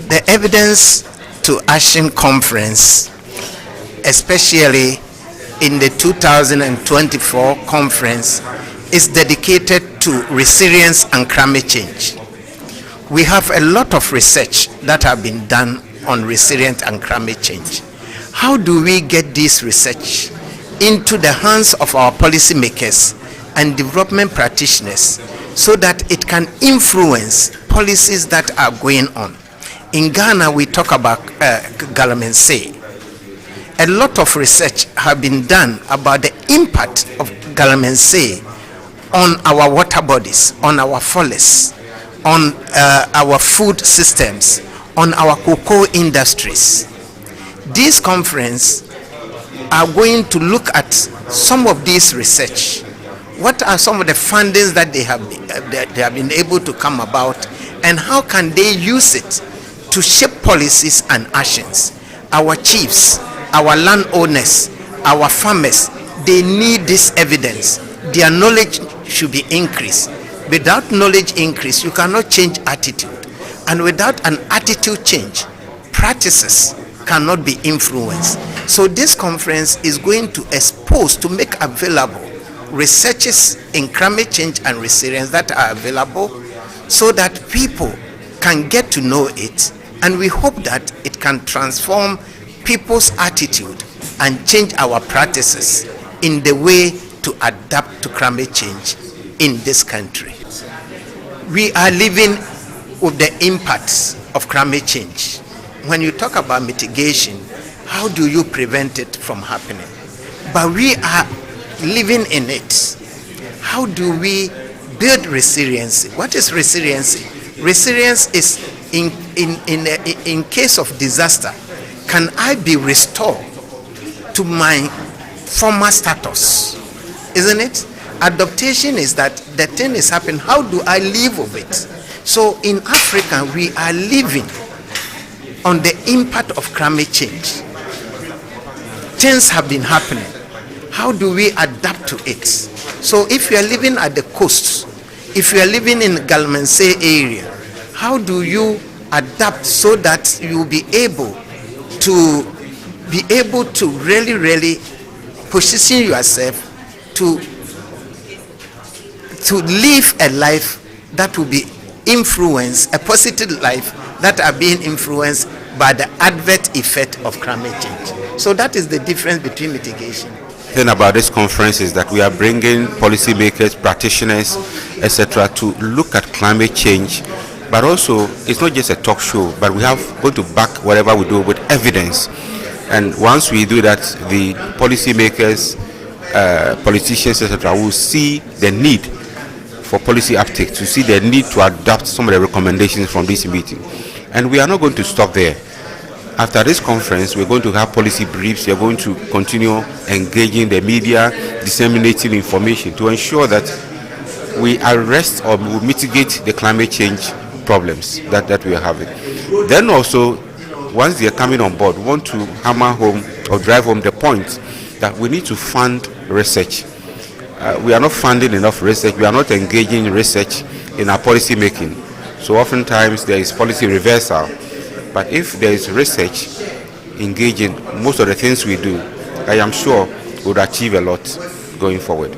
The evidence to action conference, especially in the 2024 conference, is dedicated to resilience and climate change. We have a lot of research that have been done on resilience and climate change. How do we get this research into the hands of our policymakers and development practitioners so that it can influence policies that are going on? In Ghana, we talk about galamsey. A lot of research have been done about the impact of galamsey on our water bodies, on our forests, on our food systems, on our cocoa industries. This conference are going to look at some of this research. What are some of the findings that they have been able to come about, and how can they use it to shape policies and actions? Our chiefs, our landowners, our farmers, they need this evidence. Their knowledge should be increased. Without knowledge increase, you cannot change attitude. And without an attitude change, practices cannot be influenced. So this conference is going to expose, to make available researches in climate change and resilience that are available so that people can get to know it, and we hope that it can transform people's attitude and change our practices in the way to adapt to climate change in this country. We are living with the impacts of climate change. When you talk about mitigation, how do you prevent it from happening? But we are living in it. How do we build resiliency? What is resiliency? Resilience is in case of disaster, can I be restored to my former status? Isn't it? Adaptation is that the thing is happening. How do I live with it? So in Africa, we are living on the impact of climate change. Things have been happening. How do we adapt to it? So if you are living at the coast, if you are living in galamsey area, how do you adapt so that you will be able to really position yourself to live a life that will be influenced, a positive life that are being influenced by the adverse effect of climate change. So that is the difference between mitigation. The thing about this conference is that we are bringing policymakers, practitioners, etc. to look at climate change, but also it's not just a talk show, but we have going to back whatever we do with evidence. And once we do that, the policymakers, politicians, etc., will see the need for policy uptake, to see the need to adopt some of the recommendations from this meeting. And we are not going to stop there. After this conference, we're going to have policy briefs. We're going to continue engaging the media, disseminating information to ensure that we arrest or we mitigate the climate change problems that we are having. Then also, once they are coming on board, we want to hammer home or drive home the point that we need to fund research. We are not funding enough research. We are not engaging in research in our policy making. So oftentimes there is policy reversal. But if there is research engaging most of the things we do, I am sure we would achieve a lot going forward.